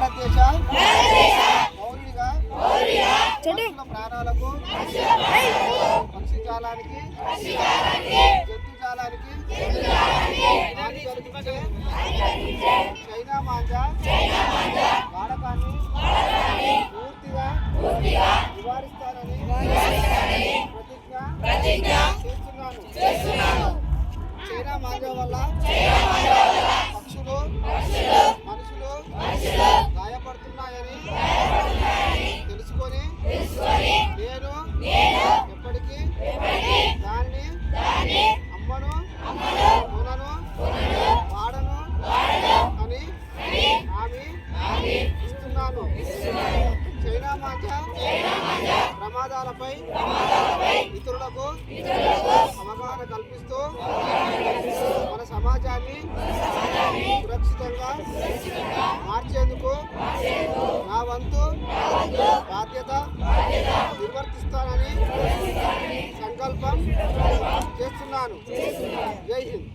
భారతదేశ పౌరుడిగా పక్షుల ప్రాణాలకు పక్షిజాలానికి జంతుజాలానికి హాని కలిగించే చైనా మాంజా వాడకాన్ని పూర్తిగా నివారిస్తానని ప్రతిజ్ఞ చేస్తున్నాను. చైనా మాంజా వల్ల పక్షులు మనుషులు గాయపడుతున్నాయని తెలుసుకొని నేను ఎప్పటికీ దానిని అమ్మను కొనను వాడను అని హామీ ఇస్తున్నాను. చైనా మాంజా ప్రమాదాలపై ఇతరులకు అవగాహన కల్పిస్తూ మన సమాజాన్ని సురక్షితంగా మార్చేందుకు నా వంతు బాధ్యత నిర్వర్తిస్తానని సంకల్పం చేస్తున్నాను. జై హింద్.